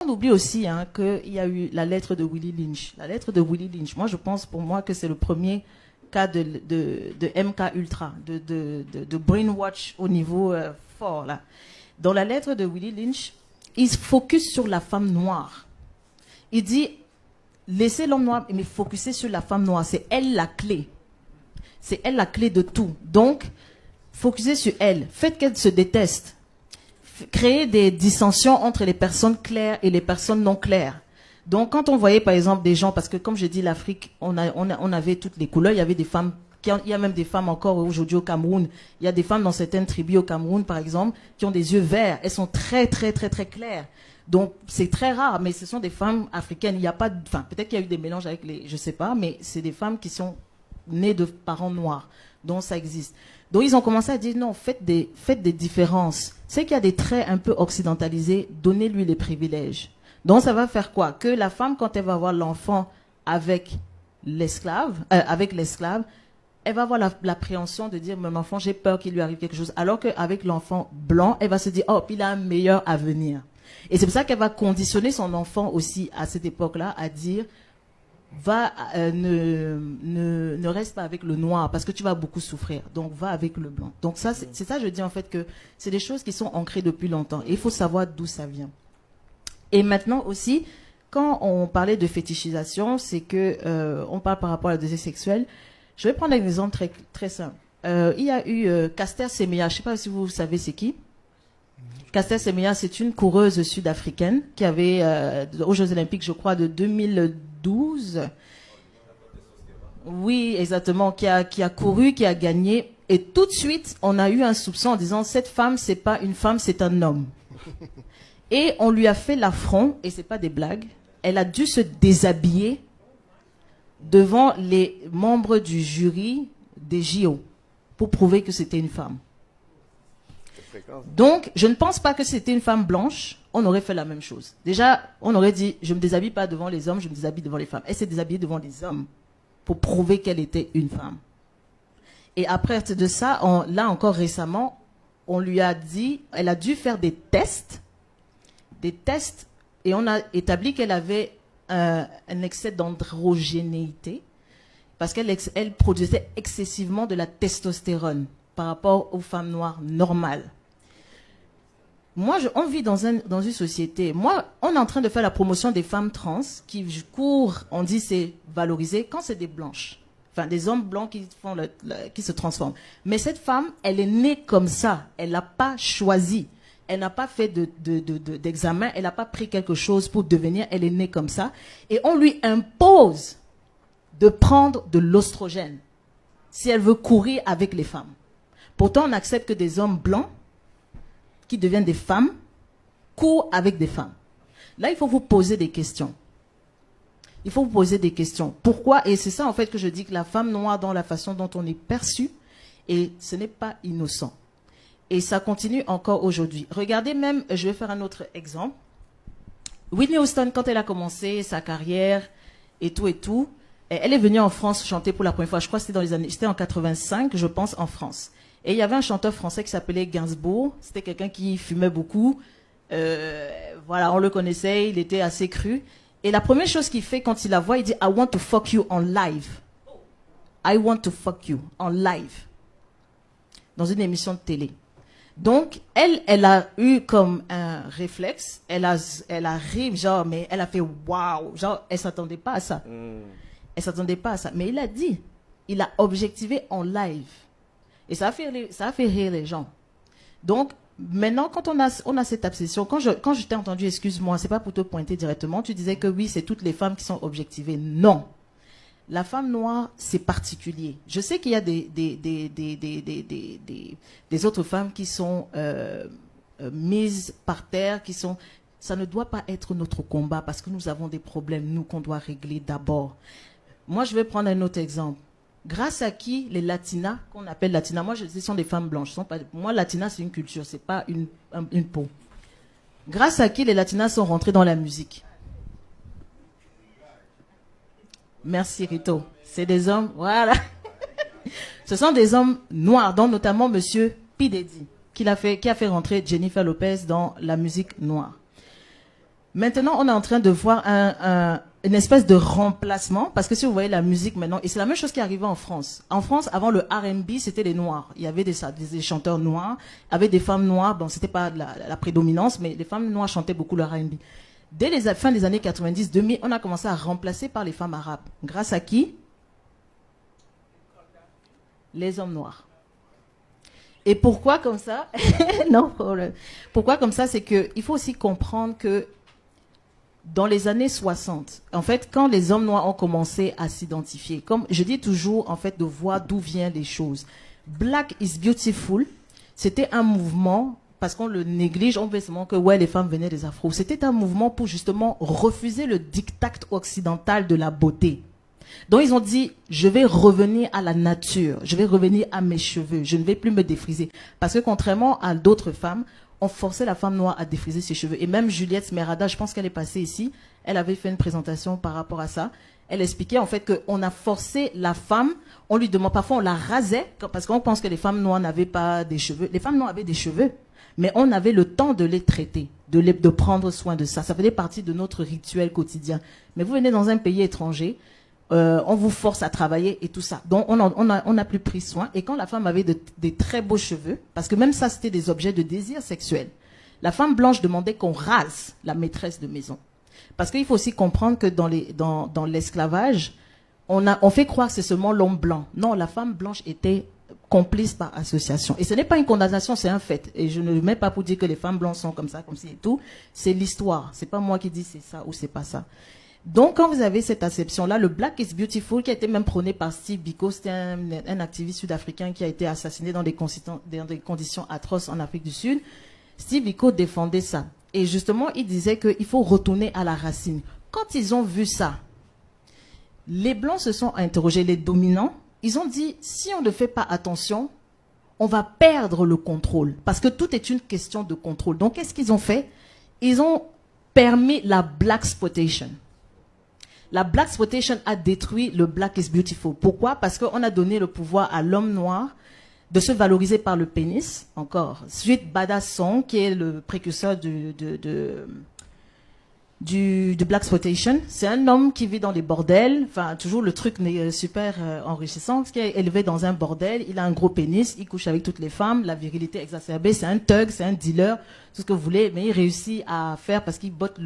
On oublie aussi qu'il y a eu la lettre de Willie Lynch. La lettre de Willie Lynch, moi je pense pour moi que c'est le premier cas de MK Ultra, de brainwash au niveau fort là. Dans la lettre de Willie Lynch, il se focus sur la femme noire. Il dit, laissez l'homme noir, mais focuser sur la femme noire. C'est elle la clé. C'est elle la clé de tout. Donc, focuser sur elle. Faites qu'elle se déteste. Créer des dissensions entre les personnes claires et les personnes non claires. Donc, quand on voyait, par exemple, des gens, parce que comme je dis, l'Afrique, on avait toutes les couleurs. Il y avait des femmes, il y a même des femmes encore aujourd'hui au Cameroun. Il y a des femmes dans certaines tribus au Cameroun, par exemple, qui ont des yeux verts. Elles sont très, très, très, très claires. Donc, c'est très rare, mais ce sont des femmes africaines. Il n'y a pas, enfin, peut-être qu'il y a eu des mélanges avec les, je sais pas, mais c'est des femmes qui sont nées de parents noirs. Donc, ça existe. Donc, ils ont commencé à dire, non, faites des différences. C'est qu'il y a des traits un peu occidentalisés, donnez-lui les privilèges. Donc, ça va faire quoi? Que la femme, quand elle va avoir l'enfant avec l'esclave, elle va avoir l'appréhension de dire, mon enfant, j'ai peur qu'il lui arrive quelque chose. Alors qu'avec l'enfant blanc, elle va se dire, oh, il a un meilleur avenir. Et c'est pour ça qu'elle va conditionner son enfant aussi à cette époque-là à dire, ne reste pas avec le noir parce que tu vas beaucoup souffrir. Donc, va avec le blanc. Donc, ça, c'est ça, je dis en fait que c'est des choses qui sont ancrées depuis longtemps. Et il faut savoir d'où ça vient. Et maintenant aussi, quand on parlait de fétichisation, c'est que on parle par rapport à la désir sexuelle. Je vais prendre un exemple très, très simple. Il y a eu Caster Semenya, je ne sais pas si vous savez c'est qui. Caster Semenya, c'est une coureuse sud-africaine qui avait, aux Jeux Olympiques, je crois, de 2012. Oui, exactement, qui a couru, qui a gagné. Et tout de suite, on a eu un soupçon en disant, cette femme, c'est pas une femme, c'est un homme. Et on lui a fait l'affront, et c'est pas des blagues, elle a dû se déshabiller devant les membres du jury des JO pour prouver que c'était une femme. Donc, je ne pense pas que c'était une femme blanche, on aurait fait la même chose. Déjà, on aurait dit, je ne me déshabille pas devant les hommes, je me déshabille devant les femmes. Elle s'est déshabillée devant les hommes pour prouver qu'elle était une femme. Et après de ça, là encore récemment, on lui a dit, elle a dû faire des tests, et on a établi qu'elle avait un excès d'androgénéité, parce qu'elle produisait excessivement de la testostérone par rapport aux femmes noires normales. Moi, on vit dans une société. Moi, on est en train de faire la promotion des femmes trans qui courent, on dit c'est valorisé, quand c'est des blanches. Enfin, des hommes blancs qui se transforment. Mais cette femme, elle est née comme ça. Elle n'a pas choisi. Elle n'a pas fait d'examen. Elle n'a pas pris quelque chose pour devenir. Elle est née comme ça. Et on lui impose de prendre de l'oestrogène si elle veut courir avec les femmes. Pourtant, on accepte que des hommes blancs qui deviennent des femmes courent avec des femmes. Là, il faut vous poser des questions. Il faut vous poser des questions. Pourquoi? Et c'est ça, en fait, que je dis que la femme noire, dans la façon dont on est perçu, et ce n'est pas innocent. Et ça continue encore aujourd'hui. Regardez même, je vais faire un autre exemple. Whitney Houston, quand elle a commencé sa carrière et tout, elle est venue en France chanter pour la première fois. Je crois que c'était en 85, je pense, en France. Et il y avait un chanteur français qui s'appelait Gainsbourg. C'était quelqu'un qui fumait beaucoup. Voilà, on le connaissait, il était assez cru. Et la première chose qu'il fait quand il la voit, il dit « I want to fuck you on live ». « I want to fuck you on live ». Dans une émission de télé. Donc, elle a eu comme un réflexe. Elle arrive, genre, mais elle a fait « waouh ». Genre, elle ne s'attendait pas à ça. Elle ne s'attendait pas à ça. Mais il a dit, il a objectivé en live. Et ça a fait rire les gens. Donc, maintenant, quand on a cette obsession, quand je t'ai entendu, excuse-moi, c'est pas pour te pointer directement, tu disais que oui, c'est toutes les femmes qui sont objectivées. Non. La femme noire, c'est particulier. Je sais qu'il y a des autres femmes qui sont mises par terre, ça ne doit pas être notre combat parce que nous avons des problèmes, nous, qu'on doit régler d'abord. Moi, je vais prendre un autre exemple. Grâce à qui les latinas, qu'on appelle latinas, moi je dis, ce sont des femmes blanches. Moi, latina, c'est une culture, c'est pas une peau. Grâce à qui les latinas sont rentrées dans la musique. Merci Rito. C'est des hommes, voilà. Ce sont des hommes noirs, dont notamment Monsieur P. Diddy, qui a fait rentrer Jennifer Lopez dans la musique noire. Maintenant, on est en train de voir une espèce de remplacement, parce que si vous voyez la musique maintenant, et c'est la même chose qui arrivait en France. En France, avant le R&B, c'était les Noirs. Il y avait des chanteurs noirs, avec des femmes noires. Bon, c'était pas la prédominance, mais les femmes noires chantaient beaucoup le R&B. Dès les fins des années 90, 2000, on a commencé à remplacer par les femmes arabes. Grâce à qui? Les hommes noirs. Et pourquoi comme ça? Non problème. Pourquoi comme ça? C'est qu'il faut aussi comprendre que dans les années 60, en fait, quand les hommes noirs ont commencé à s'identifier, comme je dis toujours, en fait, de voir d'où viennent les choses. Black is Beautiful, c'était un mouvement, parce qu'on le néglige, on veut seulement que ouais, les femmes venaient des afros. C'était un mouvement pour justement refuser le diktat occidental de la beauté. Donc ils ont dit, je vais revenir à la nature, je vais revenir à mes cheveux, je ne vais plus me défriser. Parce que contrairement à d'autres femmes, on forçait la femme noire à défriser ses cheveux. Et même Juliette Smerada, je pense qu'elle est passée ici, elle avait fait une présentation par rapport à ça. Elle expliquait en fait qu'on a forcé la femme, on lui demande, parfois on la rasait, parce qu'on pense que les femmes noires n'avaient pas des cheveux. Les femmes noires avaient des cheveux, mais on avait le temps de les traiter, de prendre soin de ça. Ça faisait partie de notre rituel quotidien. Mais vous venez dans un pays étranger, on vous force à travailler et tout ça. Donc, on a plus pris soin. Et quand la femme avait des très beaux cheveux, parce que même ça, c'était des objets de désir sexuel, la femme blanche demandait qu'on rase la maîtresse de maison. Parce qu'il faut aussi comprendre que dans l'esclavage, on fait croire que c'est seulement l'homme blanc. Non, la femme blanche était complice par association. Et ce n'est pas une condamnation, c'est un fait. Et je ne le mets pas pour dire que les femmes blanches sont comme ça, comme ci et tout. C'est l'histoire. C'est pas moi qui dis c'est ça ou c'est pas ça. Donc, quand vous avez cette acception-là, le Black is Beautiful, qui a été même prôné par Steve Biko, c'était un activiste sud-africain qui a été assassiné dans des conditions atroces en Afrique du Sud. Steve Biko défendait ça. Et justement, il disait qu'il faut retourner à la racine. Quand ils ont vu ça, les Blancs se sont interrogés, les dominants, ils ont dit, si on ne fait pas attention, on va perdre le contrôle. Parce que tout est une question de contrôle. Donc, qu'est-ce qu'ils ont fait? Ils ont permis la blaxploitation. La blaxploitation a détruit le Black is Beautiful. Pourquoi? Parce qu'on a donné le pouvoir à l'homme noir de se valoriser par le pénis, encore. Suite Badass Song, qui est le précurseur du blaxploitation. C'est un homme qui vit dans les bordels, enfin, toujours le truc super enrichissant, qui est élevé dans un bordel, il a un gros pénis, il couche avec toutes les femmes, la virilité exacerbée, c'est un thug, c'est un dealer, tout ce que vous voulez, mais il réussit à faire parce qu'il botte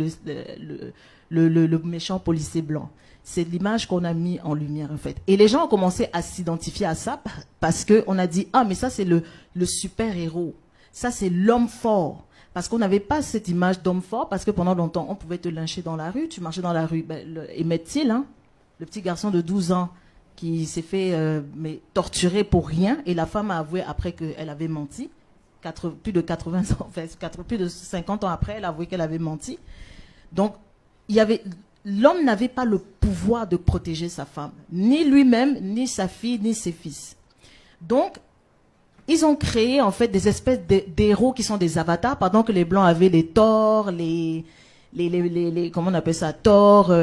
le méchant policier blanc. C'est l'image qu'on a mis en lumière, en fait. Et les gens ont commencé à s'identifier à ça parce qu'on a dit, ah, mais ça, c'est le super-héros. Ça, c'est l'homme fort. Parce qu'on n'avait pas cette image d'homme fort, parce que pendant longtemps, on pouvait te lyncher dans la rue. Tu marchais dans la rue. Emmett Till, hein, le petit garçon de 12 ans qui s'est fait torturer pour rien. Et la femme a avoué après qu'elle avait menti. Plus de 80 ans, enfin, plus de 50 ans après, elle a avoué qu'elle avait menti. Donc, l'homme n'avait pas le pouvoir de protéger sa femme, ni lui-même, ni sa fille, ni ses fils. Donc, ils ont créé en fait des espèces d'héros qui sont des avatars, pendant que les blancs avaient les Thor, comment on appelle ça, Thor,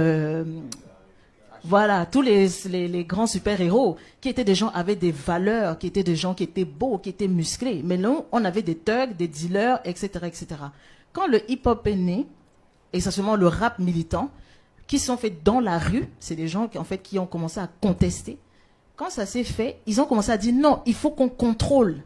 voilà, tous les grands super-héros, qui étaient des gens avec des valeurs, qui étaient des gens qui étaient beaux, qui étaient musclés. Mais nous, on avait des thugs, des dealers, etc., etc. Quand le hip-hop est né, essentiellement le rap militant, qui sont faits dans la rue, c'est des gens qui ont commencé à contester. Quand ça s'est fait, ils ont commencé à dire non, il faut qu'on contrôle.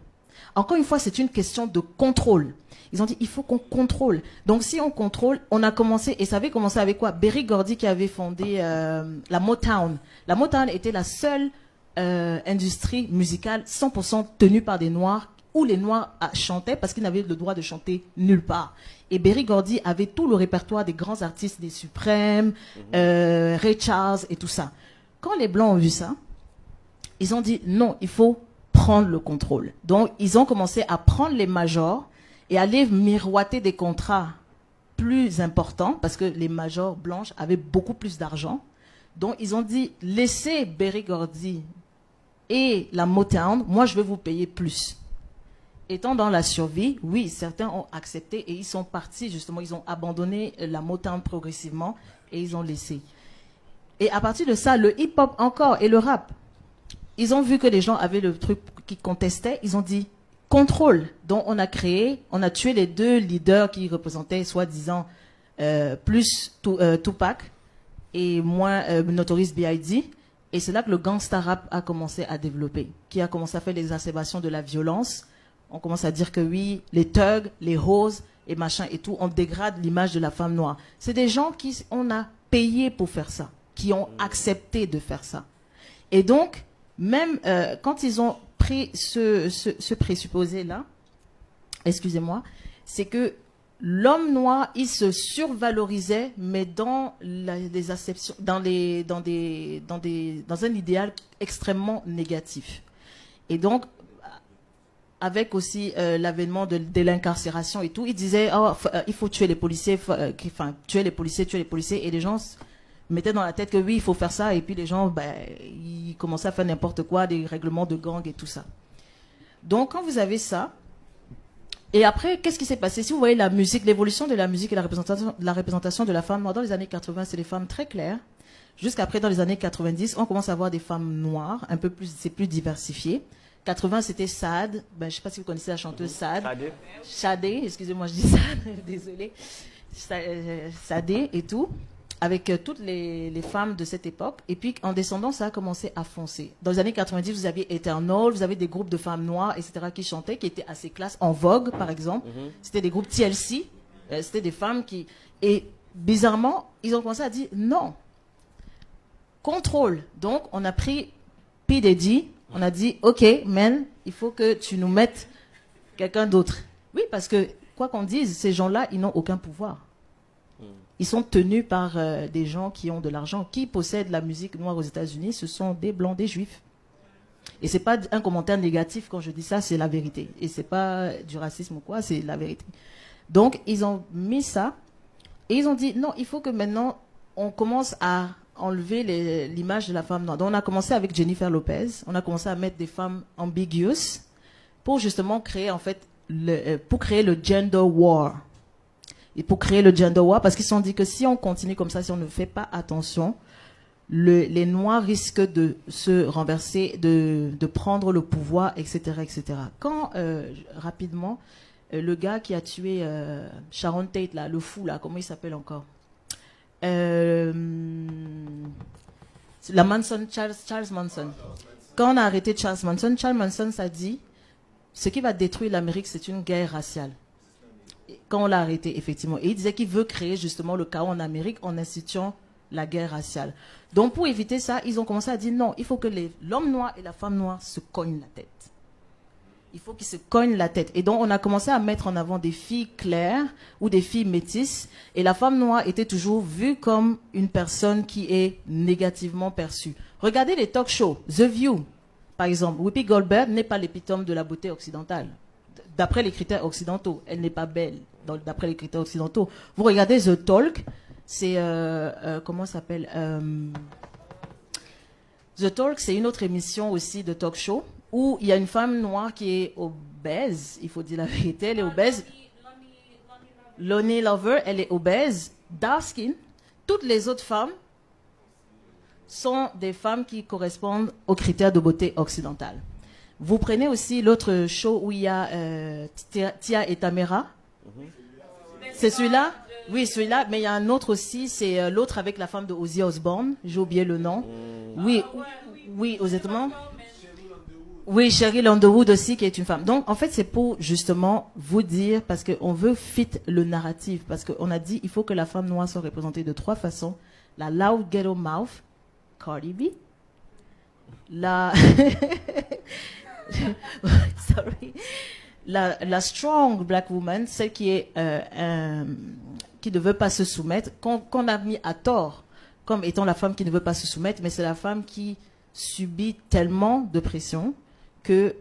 Encore une fois, c'est une question de contrôle. Ils ont dit il faut qu'on contrôle. Donc si on contrôle, on a commencé, et ça avait commencé avec quoi? Berry Gordy qui avait fondé la Motown. La Motown était la seule industrie musicale 100% tenue par des Noirs, où les Noirs chantaient parce qu'ils n'avaient le droit de chanter nulle part. Et Berry Gordy avait tout le répertoire des grands artistes, des Suprêmes, Ray Charles et tout ça. Quand les Blancs ont vu ça, ils ont dit non, il faut prendre le contrôle. Donc, ils ont commencé à prendre les majors et aller miroiter des contrats plus importants parce que les majors blanches avaient beaucoup plus d'argent. Donc, ils ont dit laissez Berry Gordy et la Motown, moi je vais vous payer plus. Étant dans la survie, oui, certains ont accepté et ils sont partis, justement, ils ont abandonné la Motown progressivement et ils ont laissé. Et à partir de ça, le hip-hop encore et le rap, ils ont vu que les gens avaient le truc qui contestait, ils ont dit contrôle. Donc on a tué les deux leaders qui représentaient soi-disant plus Tupac et moins Notorious B.I.G. Et c'est là que le gangsta rap a commencé à développer, qui a commencé à faire l'exacerbation de la violence. On commence à dire que oui, les thugs, les hoes et machin et tout, on dégrade l'image de la femme noire. C'est des gens qui on a payé pour faire ça, qui ont accepté de faire ça. Et donc, même quand ils ont pris ce présupposé-là, excusez-moi, c'est que l'homme noir, il se survalorisait, mais dans les acceptions, dans un idéal extrêmement négatif. Et donc, avec aussi l'avènement de l'incarcération et tout, il disait il faut tuer les policiers, tuer les policiers, et les gens mettaient dans la tête que oui, il faut faire ça, et puis les gens, ils commençaient à faire n'importe quoi, des règlements de gang et tout ça. Donc, quand vous avez ça, et après, qu'est-ce qui s'est passé? Si vous voyez la musique, l'évolution de la musique et la représentation de la femme noire dans les années 80, c'est des femmes très claires. Jusqu'après, dans les années 90, on commence à voir des femmes noires, un peu plus, c'est plus diversifié. 80, c'était Sad. Je ne sais pas si vous connaissez la chanteuse Sad. Shadé, excusez-moi, je dis Sad, désolée. Sadé et tout, avec toutes les femmes de cette époque. Et puis, en descendant, ça a commencé à foncer. Dans les années 90, vous aviez Eternal, vous avez des groupes de femmes noires, etc., qui chantaient, qui étaient assez classe. En Vogue, par exemple. C'était des groupes TLC. C'était des femmes qui... Et bizarrement, ils ont commencé à dire non. Contrôle. Donc, on a pris P. Diddy. On a dit, OK, man, il faut que tu nous mettes quelqu'un d'autre. Oui, parce que, quoi qu'on dise, ces gens-là, ils n'ont aucun pouvoir. Ils sont tenus par des gens qui ont de l'argent. Qui possède la musique noire aux États-Unis? Ce sont des blancs, des juifs. Et c'est pas un commentaire négatif quand je dis ça, c'est la vérité. Et c'est pas du racisme ou quoi, c'est la vérité. Donc, ils ont mis ça et ils ont dit, non, il faut que maintenant, on commence à enlever l'image de la femme noire. Donc, on a commencé avec Jennifer Lopez. On a commencé à mettre des femmes ambiguous pour justement créer, en fait, pour créer le gender war. Et pour créer le gender war, parce qu'ils se sont dit que si on continue comme ça, si on ne fait pas attention, les Noirs risquent de se renverser, de prendre le pouvoir, etc., etc. Quand, rapidement, le gars qui a tué Sharon Tate, là, le fou, là, comment il s'appelle encore? La Manson, Charles Manson. Quand on a arrêté Charles Manson s''a dit, ce qui va détruire l'Amérique, c'est une guerre raciale. Quand on l'a arrêté, effectivement. Et il disait qu'il veut créer justement le chaos en Amérique en instituant la guerre raciale. Donc, pour éviter ça, ils ont commencé à dire non, il faut que l'homme noir et la femme noire se cognent la tête. Il faut qu'ils se cognent la tête. Et donc, on a commencé à mettre en avant des filles claires ou des filles métisses. Et la femme noire était toujours vue comme une personne qui est négativement perçue. Regardez les talk shows. The View, par exemple. Whoopi Goldberg n'est pas l'épitome de la beauté occidentale. D'après les critères occidentaux. Elle n'est pas belle d'après les critères occidentaux. Vous regardez The Talk. C'est... comment ça s'appelle The Talk, c'est une autre émission aussi de talk show où il y a une femme noire qui est obèse, il faut dire la vérité, elle est obèse. Lonnie Lover, elle est obèse, dark skin. Toutes les autres femmes sont des femmes qui correspondent aux critères de beauté occidentale. Vous prenez aussi l'autre show où il y a Tia et Tamera. C'est celui-là? Oui, celui-là, mais il y a un autre aussi, c'est l'autre avec la femme de Ozzy Osbourne, j'ai oublié le nom. Oui, oui, honnêtement. Oui, Cheryl Underwood aussi, qui est une femme. Donc, en fait, c'est pour justement vous dire, parce qu'on veut fit le narratif, parce qu'on a dit, il faut que la femme noire soit représentée de 3 façons. La loud ghetto mouth, Cardi B. La... Sorry. La strong black woman, celle qui est qui ne veut pas se soumettre, qu'on a mis à tort comme étant la femme qui ne veut pas se soumettre, mais c'est la femme qui subit tellement de pression que,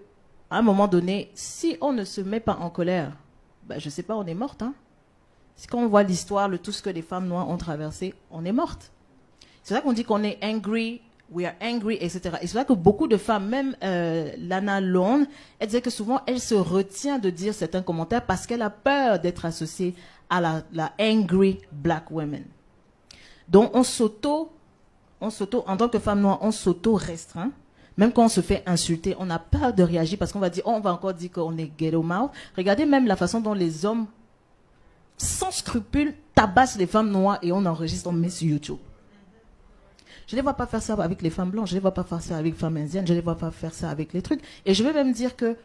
à un moment donné, si on ne se met pas en colère, je ne sais pas, on est morte. Hein? Quand on voit l'histoire, tout ce que les femmes noires ont traversé, on est morte. C'est ça qu'on dit qu'on est angry, we are angry, etc. Et c'est vrai que beaucoup de femmes, même Lana Lone, elle disait que souvent, elle se retient de dire certains commentaires parce qu'elle a peur d'être associée à la angry black woman. Donc, en tant que femme noire, on s'auto-restreint. Même quand on se fait insulter, on a peur de réagir parce qu'on va dire, on va encore dire qu'on est ghetto mouth. Regardez même la façon dont les hommes sans scrupule, tabassent les femmes noires et on enregistre, on met sur YouTube. Je ne les vois pas faire ça avec les femmes blanches, je ne les vois pas faire ça avec les femmes indiennes, je ne les vois pas faire ça avec les trucs. Et je vais même dire que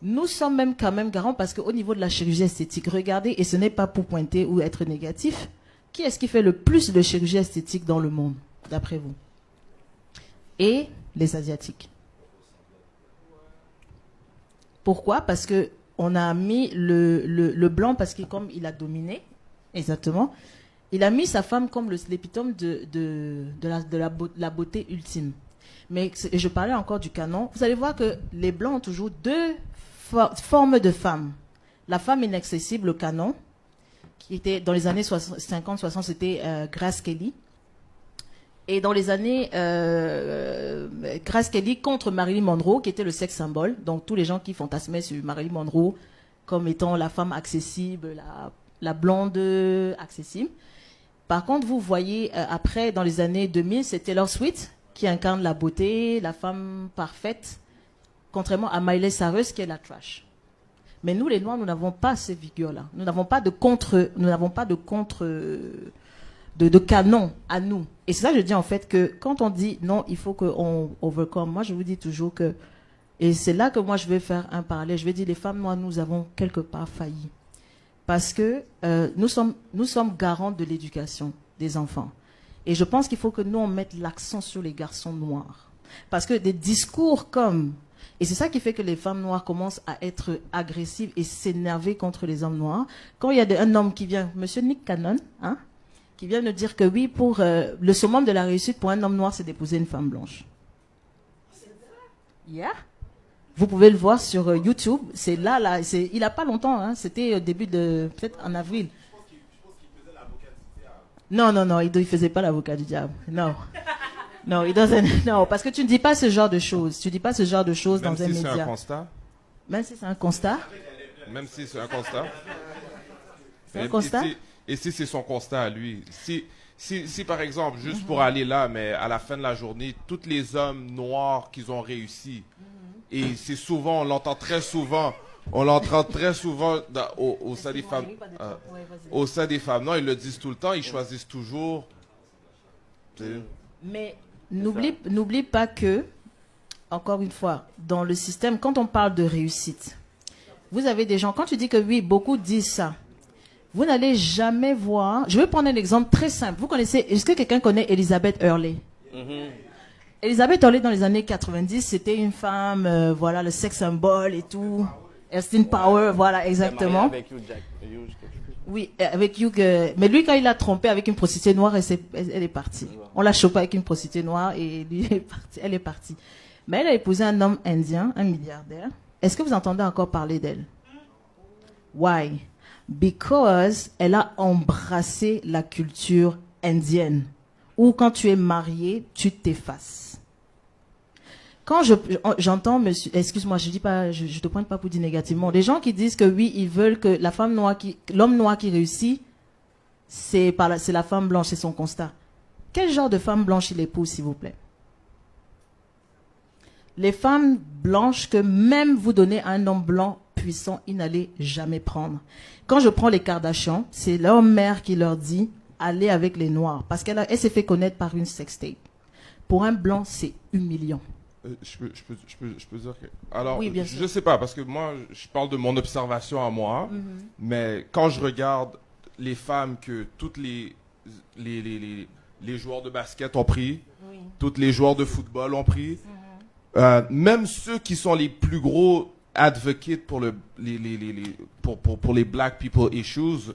nous sommes même quand même garants parce qu'au niveau de la chirurgie esthétique, regardez, et ce n'est pas pour pointer ou être négatif, qui est-ce qui fait le plus de chirurgie esthétique dans le monde, d'après vous? Et les Asiatiques. Pourquoi? Parce que on a mis le blanc, parce que comme il a dominé, exactement, il a mis sa femme comme l'épitome de la beauté ultime. Mais je parlais encore du canon. Vous allez voir que les blancs ont toujours deux formes de femmes. La femme inaccessible, le canon, qui était dans les années 50-60, c'était Grace Kelly. Et dans les années Grace Kelly contre Marilyn Monroe, qui était le sexe symbole. Donc tous les gens qui fantasmaient sur Marilyn Monroe comme étant la femme accessible, la blonde accessible. Par contre, vous voyez, après, dans les années 2000, c'est Taylor Swift qui incarne la beauté, la femme parfaite, contrairement à Miley Cyrus qui est la trash. Mais nous, les Noirs, nous n'avons pas ces figures-là. Nous n'avons pas de canon à nous. Et c'est ça que je dis en fait que quand on dit non, il faut qu'on overcome. Moi, je vous dis toujours que, et c'est là que moi je vais faire un parallèle. Je vais dire les femmes noires, nous avons quelque part failli. Parce que nous sommes garants de l'éducation des enfants. Et je pense qu'il faut que nous, on mette l'accent sur les garçons noirs. Parce que des discours comme... Et c'est ça qui fait que les femmes noires commencent à être agressives et s'énerver contre les hommes noirs. Quand il y a un homme qui vient, Monsieur Nick Cannon, hein, qui vient nous dire que oui, pour le summum de la réussite pour un homme noir, c'est d'épouser une femme blanche. Yeah. Vous pouvez le voir sur YouTube. C'est là, il n'a pas longtemps. Hein, c'était au début de... Peut-être en avril. Je pense qu'il faisait l'avocat du diable. Non, il ne faisait pas l'avocat du diable. Non. Non, non, parce que tu ne dis pas ce genre de choses. Tu ne dis pas ce genre de choses dans un média. Même si c'est un constat. Même si c'est un constat. Même si c'est un constat. C'est un constat. Et si c'est son constat à lui, si par exemple, juste pour aller là, mais à la fin de la journée, tous les hommes noirs qui ont réussi, et c'est souvent, on l'entend très souvent au sein des femmes, au sein des femmes, non, ils le disent tout le temps, ils choisissent toujours. Mais n'oublie pas que, encore une fois, dans le système, quand on parle de réussite, vous avez des gens, quand tu dis que oui, beaucoup disent ça, vous n'allez jamais voir... Je vais prendre un exemple très simple. Vous connaissez... Est-ce que quelqu'un connaît Elizabeth Hurley? Elizabeth Hurley, dans les années 90, c'était une femme, voilà, le sex symbole et tout. Austin Power, voilà, exactement. Avec Hugh Jackman. Oui, avec Hugh... mais lui, quand il a trompé avec une prostituée noire, elle est partie. On l'a chopé avec une prostituée noire et lui, elle est partie. Mais elle a épousé un homme indien, un milliardaire. Est-ce que vous entendez encore parler d'elle? Why? Because elle a embrassé la culture indienne, où quand tu es marié, tu t'effaces. Quand j'entends, monsieur, excuse-moi, je dis pas, je te pointe pas pour dire négativement, les gens qui disent que oui, ils veulent que l'homme noir qui réussit, c'est la femme blanche, c'est son constat. Quel genre de femme blanche il épouse, s'il vous plaît? Les femmes blanches que même vous donnez à un homme blanc puissant, il n'allait jamais prendre. Quand je prends les Kardashians, c'est leur mère qui leur dit allez avec les noirs parce qu'elle s'est fait connaître par une sextape. Pour un blanc, c'est humiliant. Je peux dire que... Alors, oui, je sais pas, parce que moi, je parle de mon observation à moi, mais quand je regarde les femmes que toutes les joueurs de basket ont pris, toutes les joueurs de football ont pris, même ceux qui sont les plus gros advocates pour les black people issues,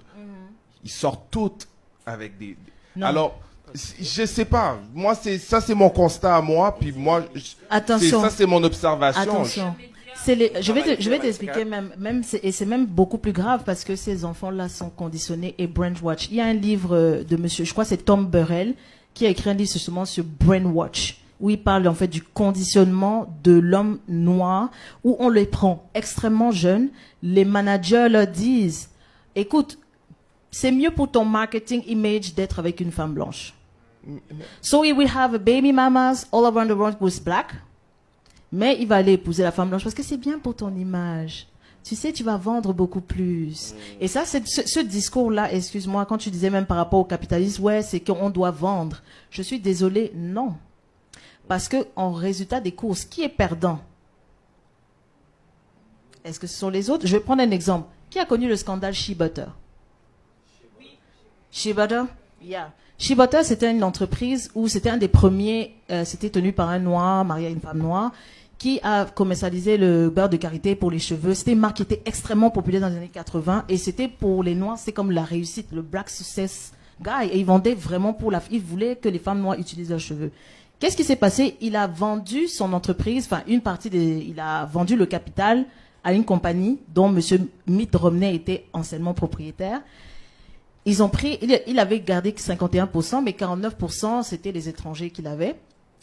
ils sortent toutes avec des... Alors, je sais pas. Moi, ça c'est mon constat à moi, puis moi, attention. Ça c'est mon observation. Attention. Je vais t'expliquer et c'est même beaucoup plus grave parce que ces enfants-là sont conditionnés et brainwashed. Il y a un livre de monsieur, je crois que c'est Tom Burrell, qui a écrit un livre justement sur brainwash, où il parle en fait du conditionnement de l'homme noir, où on les prend extrêmement jeunes. Les managers leur disent, écoute, c'est mieux pour ton marketing image d'être avec une femme blanche. So we will have baby mamas all around the world who's black. Mais il va aller épouser la femme blanche parce que c'est bien pour ton image. tu sais, tu vas vendre beaucoup plus. Et ça, c'est ce discours-là, excuse-moi, quand tu disais même par rapport au capitalisme, ouais, c'est qu'on doit vendre. Je suis désolée, non. Parce que en résultat des courses, qui est perdant? Est-ce que ce sont les autres? Je vais prendre un exemple. Qui a connu le scandale Shea Butter? Shea Butter? Yeah. Shea Butter, c'était une entreprise où c'était un des premiers, c'était tenu par un noir, marié à une femme noire, qui a commercialisé le beurre de karité pour les cheveux. C'était une marque qui était extrêmement populaire dans les années 80 et c'était pour les noirs, c'est comme la réussite, le black success guy. Et ils vendaient vraiment ils voulaient que les femmes noires utilisent leurs cheveux. Qu'est-ce qui s'est passé? Il a vendu son entreprise, enfin il a vendu le capital à une compagnie dont M. Mitt Romney était anciennement propriétaire. Ils ont pris, il avait gardé 51%, mais 49%, c'était les étrangers qu'il avait.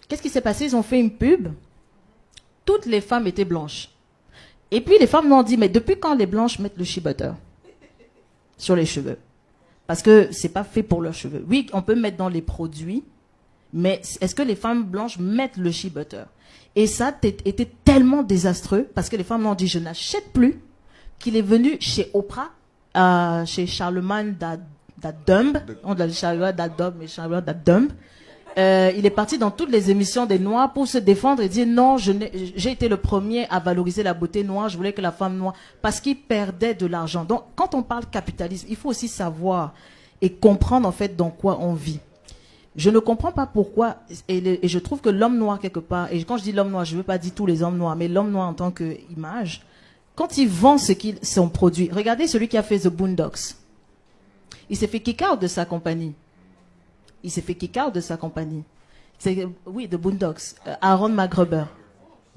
Qu'est-ce qui s'est passé? Ils ont fait une pub. Toutes les femmes étaient blanches. Et puis les femmes m'ont dit, mais depuis quand les blanches mettent le shea butter sur les cheveux? Parce que c'est pas fait pour leurs cheveux. Oui, on peut mettre dans les produits, mais est-ce que les femmes blanches mettent le shea butter? Et ça était tellement désastreux parce que les femmes m'ont dit, je n'achète plus, qu'il est venu chez Oprah, chez Charlemagne d'Adumb, on dit Charlemagne d'Adumb, mais Charlemagne d'Adumb. Il est parti dans toutes les émissions des Noirs pour se défendre et dire non, j'ai été le premier à valoriser la beauté noire, je voulais que la femme noire, parce qu'il perdait de l'argent. Donc, quand on parle capitalisme, il faut aussi savoir et comprendre en fait dans quoi on vit. Je ne comprends pas pourquoi, et je trouve que l'homme noir quelque part, et quand je dis l'homme noir, je ne veux pas dire tous les hommes noirs, mais l'homme noir en tant qu'image, quand il vend son produit, regardez celui qui a fait The Boondocks. Il s'est fait kick out de sa compagnie. Oui, The Boondocks. Aaron McGruber.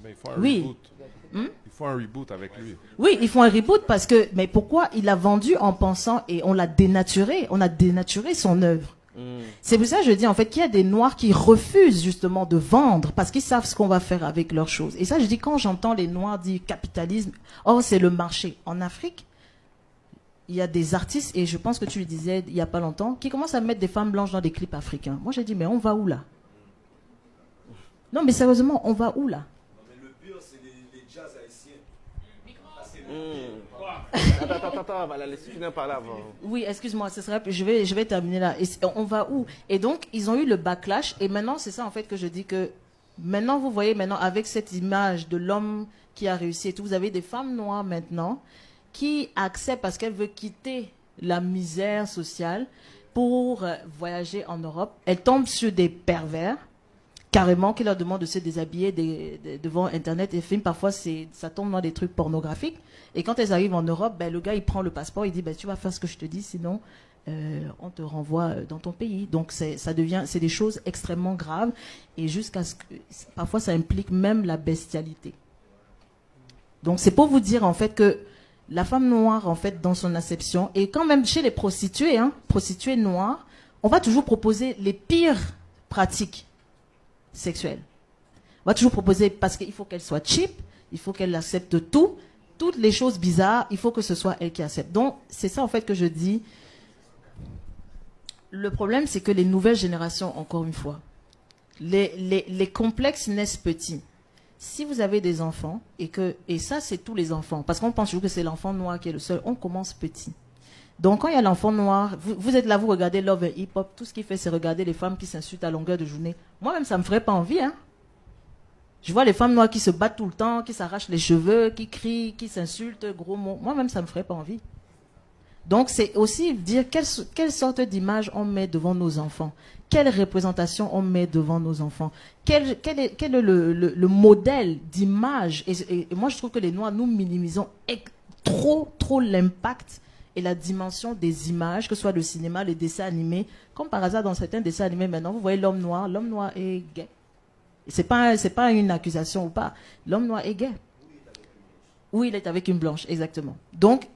Mais il faut un oui. reboot. Il faut un reboot avec lui. Oui, ils font un reboot parce que, mais pourquoi il a vendu en pensant et on l'a dénaturé, on a dénaturé son œuvre. C'est pour ça que je dis en fait qu'il y a des Noirs qui refusent justement de vendre parce qu'ils savent ce qu'on va faire avec leurs choses. Et ça, je dis quand j'entends les Noirs dire capitalisme, oh c'est le marché. En Afrique, il y a des artistes, et je pense que tu le disais il n'y a pas longtemps, qui commencent à mettre des femmes blanches dans des clips africains. Moi j'ai dit, mais on va où là? Non mais sérieusement, on va où là? Non, mais le pire, c'est les jazz haïtiens. Attends, voilà, laisse finir par là avant. Oui, excuse-moi, je vais terminer là. Et on va où? Et donc, ils ont eu le backlash, et maintenant, c'est ça en fait que je dis que, maintenant, vous voyez, maintenant, avec cette image de l'homme qui a réussi et tout, vous avez des femmes noires maintenant, qui acceptent parce qu'elles veulent quitter la misère sociale pour voyager en Europe. Elles tombent sur des pervers, carrément, qui leur demandent de se déshabiller devant Internet et films. Parfois, ça tombe dans des trucs pornographiques. Et quand elles arrivent en Europe, ben, le gars, il prend le passeport, il dit, ben, tu vas faire ce que je te dis, sinon, on te renvoie dans ton pays. Donc, c'est des choses extrêmement graves. Et jusqu'à ce que, parfois, ça implique même la bestialité. Donc, c'est pour vous dire, en fait, que la femme noire, en fait, dans son acception, et quand même chez les prostituées, prostituées noires, on va toujours proposer les pires pratiques sexuelles. On va toujours proposer, parce qu'il faut qu'elle soit cheap, il faut qu'elle accepte tout, toutes les choses bizarres, il faut que ce soit elle qui accepte. Donc, c'est ça, en fait, que je dis. Le problème, c'est que les nouvelles générations, encore une fois, les complexes naissent petits. Si vous avez des enfants, et ça, c'est tous les enfants, parce qu'on pense toujours que c'est l'enfant noir qui est le seul, on commence petit. Donc, quand il y a l'enfant noir, vous êtes là, vous regardez Love and Hip Hop, tout ce qu'il fait, c'est regarder les femmes qui s'insultent à longueur de journée. Moi-même, ça ne me ferait pas envie, hein. Je vois les femmes noires qui se battent tout le temps, qui s'arrachent les cheveux, qui crient, qui s'insultent, gros mots. Moi-même, ça ne me ferait pas envie. Donc, c'est aussi dire quelle sorte d'image on met devant nos enfants. Quelle représentation on met devant nos enfants. Quel est le modèle d'image. Et moi, je trouve que les Noirs, nous minimisons trop l'impact et la dimension des images, que ce soit le cinéma, les dessins animés. Comme par hasard, dans certains dessins animés, maintenant, vous voyez l'homme noir est gay. C'est pas une accusation ou pas. L'homme noir est gay. Oui, il est avec une blanche, exactement. Donc,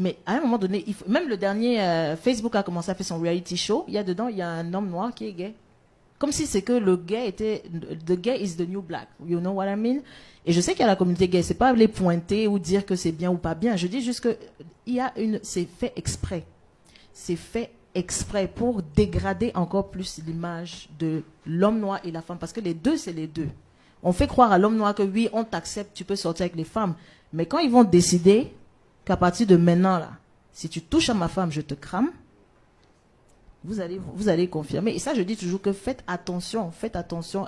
mais à un moment donné, même le dernier, Facebook a commencé à faire son reality show. Il y a un homme noir qui est gay. Comme si c'est que le gay était, the gay is the new black. You know what I mean? Et je sais qu'il y a la communauté gay. C'est pas les pointer ou dire que c'est bien ou pas bien. Je dis juste que c'est fait exprès. C'est fait exprès pour dégrader encore plus l'image de l'homme noir et la femme. Parce que les deux, c'est les deux. On fait croire à l'homme noir que oui, on t'accepte, tu peux sortir avec les femmes. Mais quand ils vont décider qu'à partir de maintenant, là, si tu touches à ma femme, je te crame, vous allez confirmer. Et ça, je dis toujours que faites attention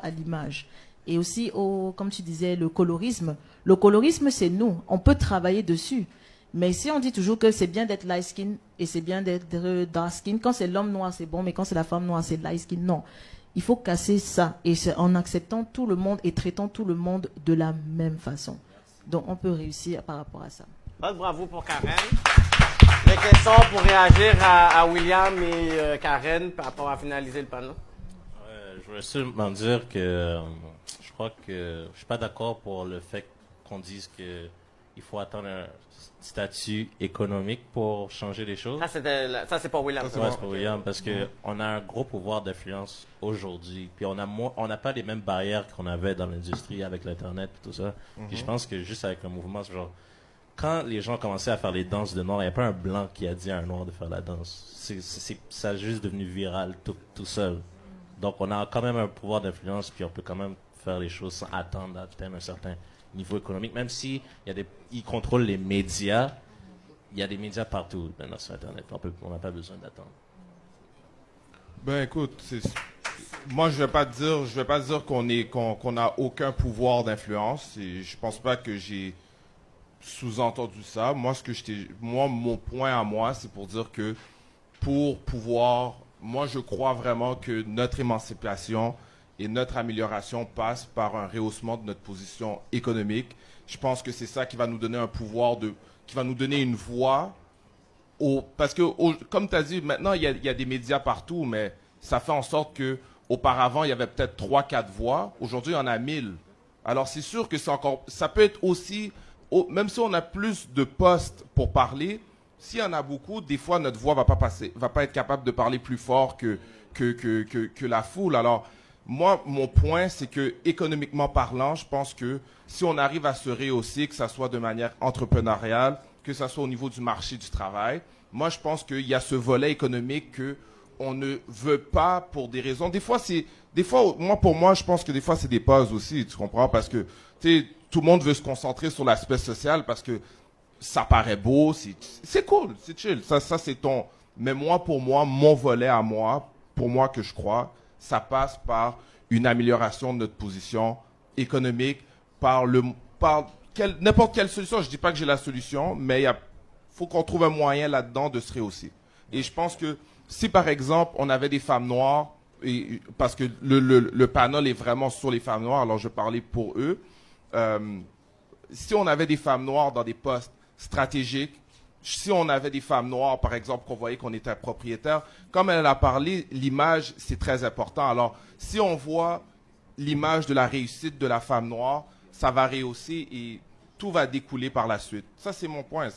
à l'image. Et aussi, comme tu disais, le colorisme. Le colorisme, c'est nous. On peut travailler dessus. Mais si on dit toujours que c'est bien d'être light skin et c'est bien d'être dark skin, quand c'est l'homme noir, c'est bon, mais quand c'est la femme noire, c'est light skin. Non. Il faut casser ça. Et c'est en acceptant tout le monde et traitant tout le monde de la même façon. Donc, on peut réussir par rapport à ça. Bravo pour Karen. Les questions pour réagir à William et Karen, après on va finaliser le panneau. Je veux seulement dire que je crois que je suis pas d'accord pour le fait qu'on dise que il faut attendre un statut économique pour changer les choses. Ça c'est pas William. Ouais, c'est pas William, parce que on a un gros pouvoir d'influence aujourd'hui, puis on n'a pas les mêmes barrières qu'on avait dans l'industrie avec l'internet et tout ça. Puis je pense que juste avec un mouvement, c'est genre quand les gens commençaient à faire les danses de noir, il n'y a pas un blanc qui a dit à un noir de faire la danse. Ça a juste devenu viral tout seul. Donc on a quand même un pouvoir d'influence, puis on peut quand même faire les choses sans attendre d'atteindre un certain niveau économique, même si ils contrôlent les médias. Il y a des médias partout maintenant sur Internet. On n'a pas besoin d'attendre. Ben écoute, moi je vais pas dire qu'on a aucun pouvoir d'influence. Et je pense pas que j'ai sous-entendu ça. Mon point à moi, c'est pour dire que pour pouvoir, moi je crois vraiment que notre émancipation et notre amélioration passe par un rehaussement de notre position économique. Je pense que c'est ça qui va nous donner un pouvoir qui va nous donner une voix. Parce que, comme tu as dit, maintenant, il y a des médias partout, mais ça fait en sorte que auparavant il y avait peut-être 3-4 voix. Aujourd'hui, il y en a 1000. Alors, c'est sûr que ça peut être aussi, même si on a plus de postes pour parler, s'il y en a beaucoup, des fois, notre voix va pas être capable de parler plus fort que la foule. Alors, moi, mon point, c'est que économiquement parlant, je pense que si on arrive à se rehausser, que ça soit de manière entrepreneuriale, que ça soit au niveau du marché du travail, moi, je pense qu'il y a ce volet économique que on ne veut pas pour des raisons. Pour moi, je pense que des fois, c'est des pauses aussi, tu comprends? Parce que, tu sais, tout le monde veut se concentrer sur l'aspect social parce que ça paraît beau, c'est cool, c'est chill. Ça, c'est mais moi, pour moi, mon volet à moi, pour moi que je crois, ça passe par une amélioration de notre position économique, n'importe quelle solution. Je dis pas que j'ai la solution, mais faut qu'on trouve un moyen là-dedans de se rehausser. Et je pense que si par exemple on avait des femmes noires, parce que le panel est vraiment sur les femmes noires, alors je parlais pour eux. Si on avait des femmes noires dans des postes stratégiques, si on avait des femmes noires, par exemple, qu'on voyait qu'on était propriétaire, comme elle a parlé, l'image, c'est très important. Alors, si on voit l'image de la réussite de la femme noire, ça va rehausser et tout va découler par la suite. Ça, c'est mon point. Ça,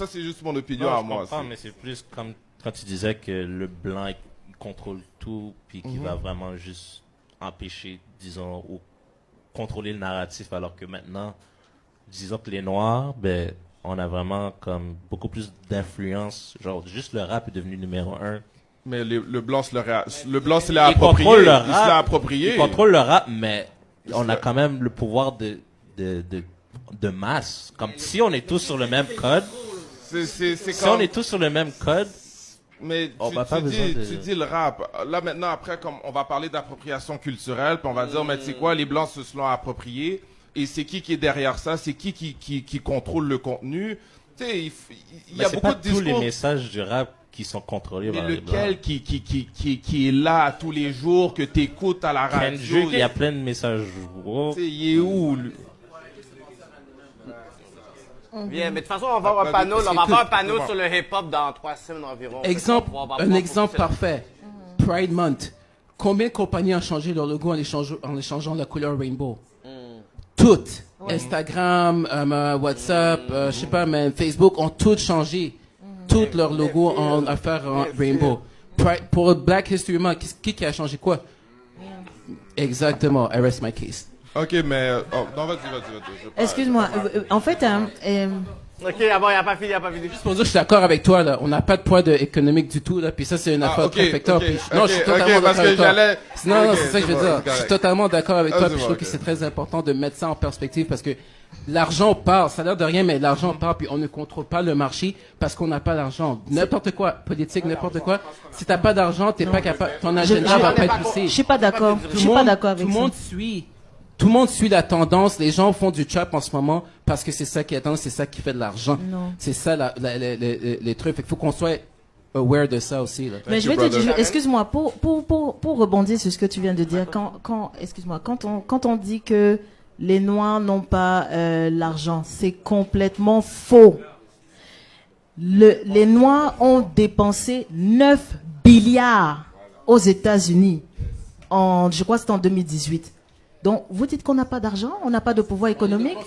c'est juste mon opinion à moi. Je comprends, mais c'est plus comme quand tu disais que le blanc il contrôle tout, puis qu'il va vraiment juste empêcher, disons, ou contrôler le narratif, alors que maintenant, disons que les Noirs, ben, on a vraiment comme beaucoup plus d'influence. Genre, juste le rap est devenu numéro 1. Mais le blanc se l'a approprié. Il se l'a approprié. Il contrôle le rap, mais on a quand même le pouvoir de masse. Comme si on est tous sur le même code. On est tous sur le même code. Mais tu dis le rap. Là maintenant, après, comme on va parler d'appropriation culturelle, puis on va dire, mais tu sais quoi, les blancs se sont appropriés. Et c'est qui est derrière ça? C'est qui contrôle le contenu? Tu sais, il y a beaucoup de discours. Tous les messages du rap qui sont contrôlés par les blancs. Lequel qui est là tous les jours, que tu écoutes à la radio? Kendrick, il y a plein de messages. Tu sais, il est où? Bien, mais de toute façon, on va avoir un panneau, sur le hip-hop dans 3 semaines environ. Un exemple parfait. Pride Month. Combien de compagnies ont changé leur logo en échangeant la couleur rainbow? Toutes. Instagram, WhatsApp, je sais pas, même Facebook ont toutes changé. Toutes leurs logos en affaire rainbow. Pour Black History Month, qui a changé quoi? Exactement. I rest my case. Ok, mais... non, vas-y. Excuse-moi. En fait, Ok, ah bon, il a pas fini. Juste pour dire, je suis d'accord avec toi, là. On n'a pas de poids économique du tout, là. Puis ça, c'est une affaire très facteur. Non, je suis totalement d'accord avec toi. Non, c'est ça que je veux dire. Je suis totalement d'accord avec toi. Puis je trouve que c'est très important de mettre ça en perspective parce que l'argent part. Ça a l'air de rien, mais l'argent part. Puis on ne contrôle pas le marché parce qu'on n'a pas d'argent. N'importe quoi. Politique, n'importe quoi. Si t'as pas d'argent, t'es pas capable, ton agenda va pas être poussé. Je suis pas d'accord. Je suis pas d'accord avec ça. Tout le monde suit la tendance. Les gens font du trap en ce moment parce que c'est ça qui est tendance, c'est ça qui fait de l'argent. Non. C'est ça les trucs. Il faut qu'on soit aware de ça aussi. Là. Mais je vais te dire, excuse-moi, pour rebondir sur ce que tu viens de dire, quand on dit que les Noirs n'ont pas l'argent, c'est complètement faux. Les Noirs ont dépensé 9 milliards aux États-Unis je crois que c'était en 2018. Donc, vous dites qu'on n'a pas d'argent, on n'a pas de pouvoir économique.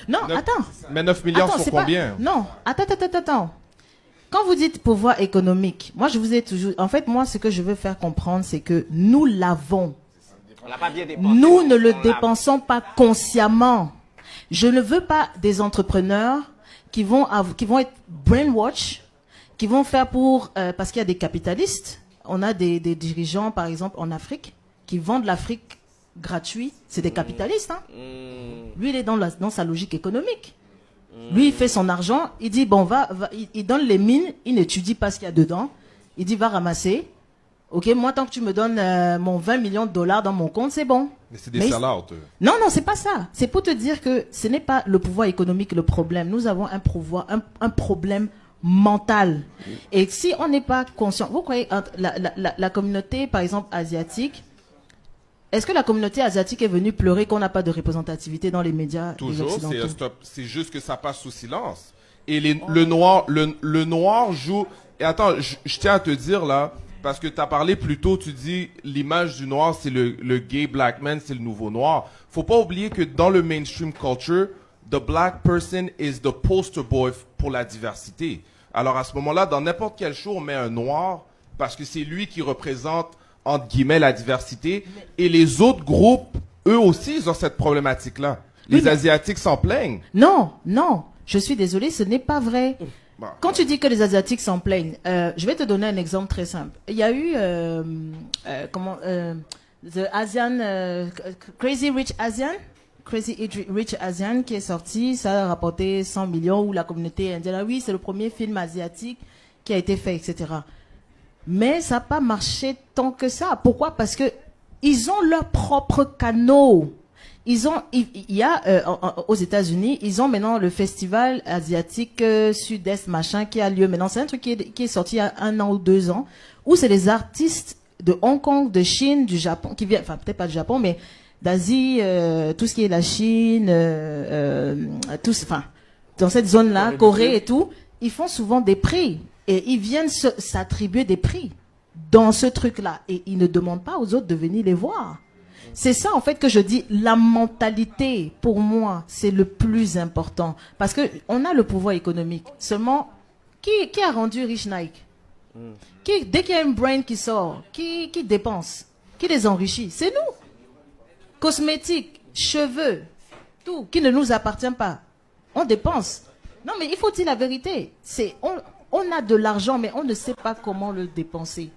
Non, attends. Mais 9 milliards sur combien? Non, attends. Quand vous dites pouvoir économique, moi je vous ai toujours... En fait, moi ce que je veux faire comprendre, c'est que nous l'avons. On l'a pas bien dépensé. Nous ne le dépensons pas consciemment. Je ne veux pas des entrepreneurs qui vont être brainwash, qui vont faire parce qu'il y a des capitalistes. On a des dirigeants, par exemple, en Afrique, qui vendent l'Afrique gratuit. C'est des capitalistes. Hein. Lui, il est dans sa logique économique. Lui, il fait son argent. Il dit, bon, il donne les mines. Il n'étudie pas ce qu'il y a dedans. Il dit, va ramasser. Ok, moi, tant que tu me donnes mon 20 millions de dollars dans mon compte, c'est bon. Mais c'est des sell-out. Non, c'est pas ça. C'est pour te dire que ce n'est pas le pouvoir économique le problème. Nous avons un problème mental. Et si on n'est pas conscient, vous croyez, la communauté, par exemple, asiatique, est-ce que la communauté asiatique est venue pleurer qu'on n'a pas de représentativité dans les médias? Toujours, c'est juste que ça passe sous silence. Et le noir joue... Et attends, je tiens à te dire là, parce que tu as parlé plus tôt, tu dis l'image du noir, c'est le gay black man, c'est le nouveau noir. Faut pas oublier que dans le mainstream culture, the black person is the poster boy pour la diversité. Alors à ce moment-là, dans n'importe quel show, on met un noir parce que c'est lui qui représente entre guillemets la diversité. Et les autres groupes, eux aussi, ils ont cette problématique-là. Les Asiatiques s'en plaignent. Non, je suis désolée, ce n'est pas vrai. Quand tu dis que les Asiatiques s'en plaignent, je vais te donner un exemple très simple. Il y a eu The Asian Crazy Rich Asian qui est sorti, ça a rapporté 100 millions où la communauté indienne, oui, c'est le premier film asiatique qui a été fait, etc. Mais ça n'a pas marché tant que ça. Pourquoi? Parce que ils ont leurs propres canaux. Il y a aux États-Unis, ils ont maintenant le festival asiatique Sud-Est machin qui a lieu maintenant. C'est un truc qui est sorti il y a 1 an ou 2 ans, où c'est les artistes de Hong Kong, de Chine, du Japon, qui viennent, enfin peut-être pas du Japon, mais d'Asie, tout ce qui est la Chine, dans cette zone-là, Corée et tout, ils font souvent des prix et ils viennent s'attribuer des prix dans ce truc-là et ils ne demandent pas aux autres de venir les voir. C'est ça, en fait, que je dis, la mentalité, pour moi, c'est le plus important. Parce que on a le pouvoir économique. Seulement, qui a rendu riche Nike? Dès qu'il y a une brand qui sort, qui dépense? Qui les enrichit? C'est nous. Cosmétiques, cheveux, tout, qui ne nous appartient pas. On dépense. Non, mais il faut dire la vérité. On a de l'argent, mais on ne sait pas comment le dépenser.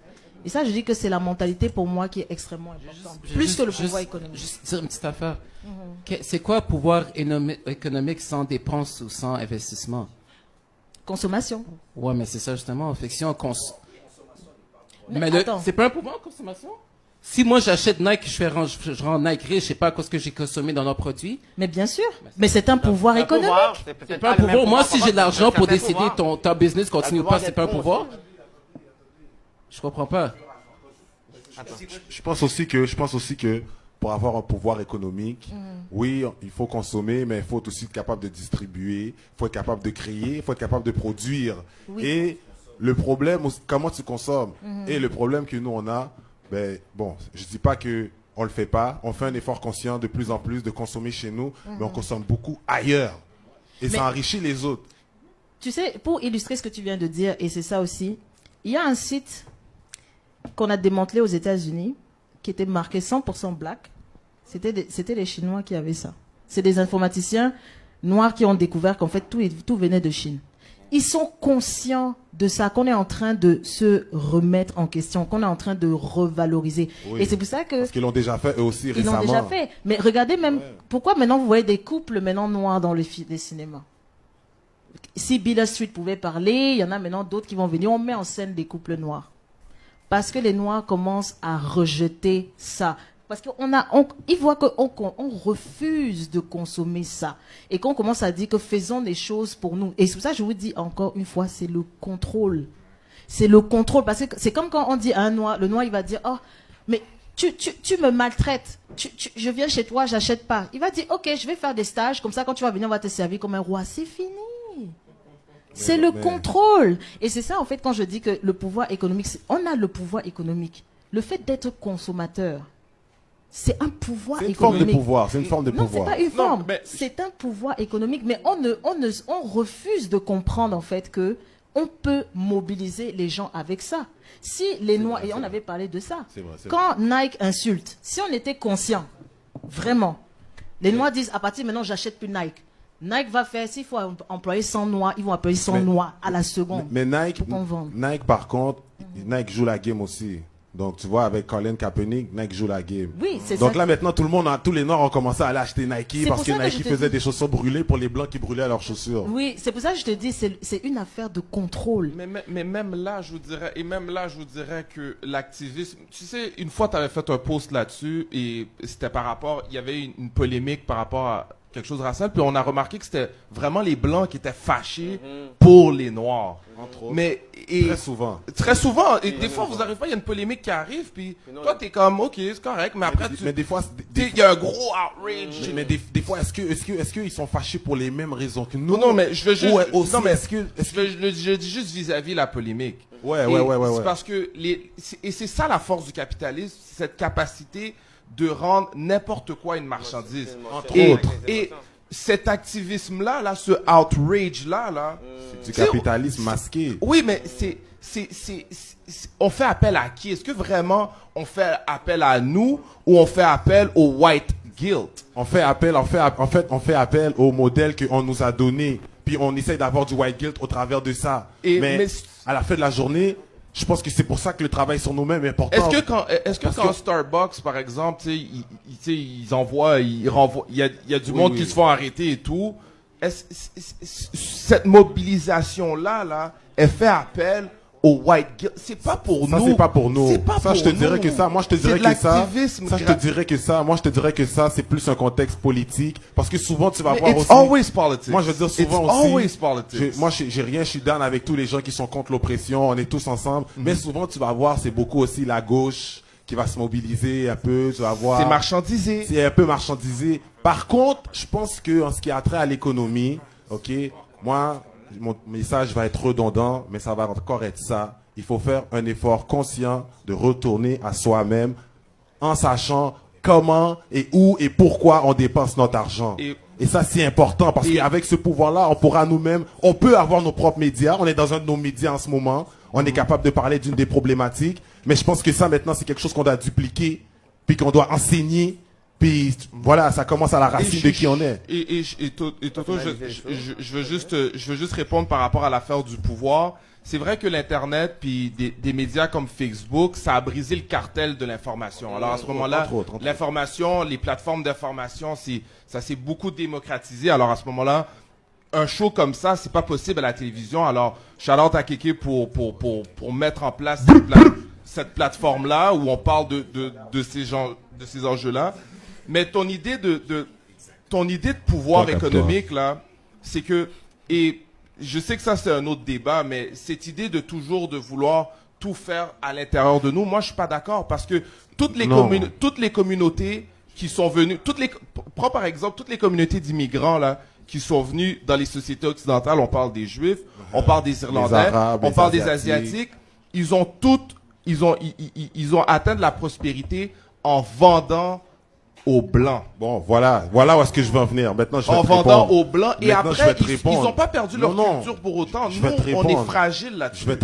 Et ça, je dis que c'est la mentalité pour moi qui est extrêmement importante. Plus que le pouvoir économique. Juste dire une petite affaire. C'est quoi pouvoir économique sans dépenses ou sans investissement? Consommation. Ouais, mais c'est ça justement. Fait que si on Mais c'est pas un pouvoir en consommation? Si moi j'achète Nike, je rends Nike riche, je sais pas à cause que j'ai consommé dans leurs produits. Mais bien sûr. Mais c'est un pouvoir économique. C'est pas un pouvoir. Moi, si j'ai de l'argent pour décider ta business continue ou pas, c'est pas un pouvoir. Je comprends pas. Je pense aussi que pour avoir un pouvoir économique, oui, il faut consommer, mais il faut aussi être capable de distribuer, il faut être capable de créer, il faut être capable de produire. Oui. Et le problème, comment tu consommes. Et le problème que nous on a, je dis pas que on le fait pas, on fait un effort conscient de plus en plus de consommer chez nous, mais on consomme beaucoup ailleurs. Et ça enrichit les autres. Tu sais, pour illustrer ce que tu viens de dire, et c'est ça aussi, il y a un site qu'on a démantelé aux États-Unis, qui était marqué 100% black. C'était les Chinois qui avaient ça. C'est des informaticiens Noirs qui ont découvert qu'en fait tout venait de Chine. Ils sont conscients de ça, qu'on est en train de se remettre en question, qu'on est en train de revaloriser. Oui. Et c'est pour ça que Parce qu'ils l'ont déjà fait eux aussi ils récemment. l'ont déjà fait. Mais regardez même, pourquoi maintenant vous voyez des couples maintenant noirs dans les cinémas? Si Beale Street pouvait parler, il y en a maintenant d'autres qui vont venir, on met en scène des couples noirs. Parce que les noirs commencent à rejeter ça. Parce qu'ils voient qu'on refuse de consommer ça. Et qu'on commence à dire que faisons des choses pour nous. Et c'est pour ça que je vous dis encore une fois, c'est le contrôle. C'est le contrôle. Parce que c'est comme quand on dit à un noir, le noir il va dire, oh, mais tu me maltraites. Je viens chez toi, j'achète pas. Il va dire, ok, je vais faire des stages, comme ça quand tu vas venir, on va te servir comme un roi. C'est fini. C'est le contrôle. Et c'est ça, en fait, quand je dis que le pouvoir économique, on a le pouvoir économique. Le fait d'être consommateur, c'est un pouvoir C'est une économique. forme de pouvoir. C'est une forme de Non, pouvoir. c'est pas une forme. mais- C'est un pouvoir économique. Mais on refuse de comprendre, en fait, que on peut mobiliser les gens avec ça. Si les Noirs, et on avait parlé de ça, C'est vrai, c'est quand Nike insulte, si on était conscient, vraiment, les Noirs disent, à partir de maintenant, j'achète plus Nike. Nike va faire, s'il faut employer 100 Noirs, ils vont employer 100 Noirs à la seconde. Mais Nike, Pour qu'on vende. Nike, par contre, Nike joue la game aussi. Donc, tu vois, avec Colin Kaepernick, Nike joue la game. Oui, c'est Donc ça. là, maintenant, tous les Noirs ont commencé à aller acheter Nike C'est parce pour que ça que Nike je te faisait dis- des chaussures brûlées pour les Blancs qui brûlaient leurs chaussures. Oui, c'est pour ça que je te dis, c'est une affaire de contrôle. Mais même là, je vous dirais que l'activisme, tu sais, une fois tu avais fait un post là-dessus et c'était par rapport, il y avait une polémique par rapport à quelque chose de racial, puis on a remarqué que c'était vraiment les Blancs qui étaient fâchés pour les Noirs. Entre autres. Mais Très souvent. Très souvent, et des fois vous arrivez pas, il y a une polémique qui arrive, puis toi t'es comme, ok, c'est correct, mais après Mais des fois, il y a un gros outrage. mais des fois, est-ce qu'ils sont fâchés pour les mêmes raisons que nous? Non, mais je veux juste, Ouais, aussi, non, mais est-ce que- je dis juste vis-à-vis la polémique. Ouais. C'est parce que et c'est ça la force du capitalisme, cette capacité de rendre n'importe quoi une marchandise. Entre Et, autres. et cet activisme-là, ce outrage-là, Du capitalisme masqué. oui, mais on fait appel à qui? Est-ce que vraiment on fait appel à nous ou on fait appel au white guilt? On fait appel au modèle qu'on nous a donné, puis on essaye d'avoir du white guilt au travers de ça. Mais à la fin de la journée, je pense que c'est pour ça que le travail sur nous-mêmes est important. Est-ce que quand Starbucks, par exemple, tu sais, ils renvoient, il y a du monde qui se font arrêter et tout, cette mobilisation-là, elle fait appel au white guilt. C'est pas pour nous. Ça, c'est pas pour nous. C'est pas Ça, pour je te nous. dirais que ça, moi, je te C'est dirais de que ça, l'activisme ça, je te dirais que ça, moi, je te dirais que ça, c'est plus un contexte politique, parce que souvent, tu vas voir It's aussi. always politics. Moi, je veux dire souvent It's aussi. always politics. Moi, j'ai rien, je suis down avec tous les gens qui sont contre l'oppression. On est tous ensemble. Mais souvent, tu vas voir, c'est beaucoup aussi la gauche qui va se mobiliser un peu. Tu vas voir. C'est marchandisé. C'est un peu marchandisé. Par contre, je pense que en ce qui a trait à l'économie, ok, moi, mon message va être redondant, mais ça va encore être ça. Il faut faire un effort conscient de retourner à soi-même en sachant comment et où et pourquoi on dépense notre argent. Et ça, c'est important parce qu'avec ce pouvoir-là, on pourra nous-mêmes, on peut avoir nos propres médias. On est dans un de nos médias en ce moment. On est capable de parler d'une des problématiques. Mais je pense que ça, maintenant, c'est quelque chose qu'on doit dupliquer, puis qu'on doit enseigner. Puis voilà, ça commence à la racine de qui on est. Et Toto, je veux juste répondre par rapport à l'affaire du pouvoir. C'est vrai que l'Internet puis des médias comme Facebook, ça a brisé le cartel de l'information. Alors à ce moment-là, Entre autres. l'information, les plateformes d'information, ça s'est beaucoup démocratisé. Alors à ce moment-là, un show comme ça, c'est pas possible à la télévision. Alors, shout-out à Kéké pour mettre en place cette plateforme-là où on parle de ces enjeux-là. Mais ton idée de pouvoir Toi, capte-toi. économique, là, c'est que, et je sais que ça c'est un autre débat, mais cette idée de toujours de vouloir tout faire à l'intérieur de nous, moi je suis pas d'accord parce que toutes les communautés qui sont venues, prends par exemple toutes les communautés d'immigrants là qui sont venus dans les sociétés occidentales, on parle des Juifs, on parle des Irlandais, Arabes, on les parle des Asiatiques. Asiatiques, ils ont atteint de la prospérité en vendant aux Blancs. Bon, voilà où est-ce que je veux en venir. Maintenant, je vais En te vendant répondre. aux Blancs. Et Maintenant, je vais après, te ils répondre. n'ont pas perdu leur Non, culture pour autant. je Nous, vais te on est répondre. fragile là-dessus. Je vais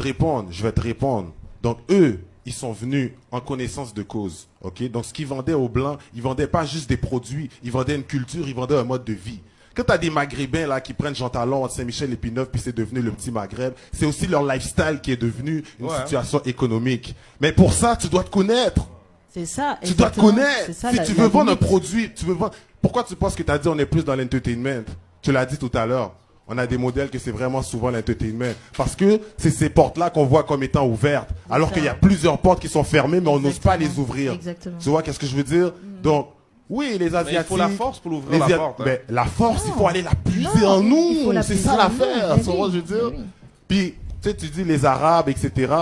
te répondre. Donc, eux, ils sont venus en connaissance de cause. Ok. Donc, ce qu'ils vendaient aux Blancs, ils vendaient pas juste des produits. Ils vendaient une culture, ils vendaient un mode de vie. Quand t'as des Maghrébins là qui prennent Jean Talon entre Saint-Michel et Pinneuf, puis c'est devenu le petit Maghreb, c'est aussi leur lifestyle qui est devenu une situation économique. Mais pour ça, tu dois te connaître. C'est ça. Tu dois te exactement. connaître. C'est ça, Si la- tu la veux vendre un limite. produit, tu veux vendre. Pourquoi tu penses que tu as dit on est plus dans l'entertainment? Tu l'as dit tout à l'heure. On a des modèles que c'est vraiment souvent l'entertainment. Parce que c'est ces portes-là qu'on voit comme étant ouvertes. Alors ça. qu'il y a plusieurs portes qui sont fermées, mais on n'ose pas les Exactement. ouvrir. Exactement. Tu vois, qu'est-ce que je veux dire? Donc, oui, les Mais Asiatiques. il faut la force pour l'ouvrir la les porte. hein. Mais la force, il faut aller la puiser Non, en il nous. faut la C'est puiser ça en l'affaire. nous. Tu vois, je veux dire. Mais oui. Puis, tu sais, tu dis les Arabes, etc.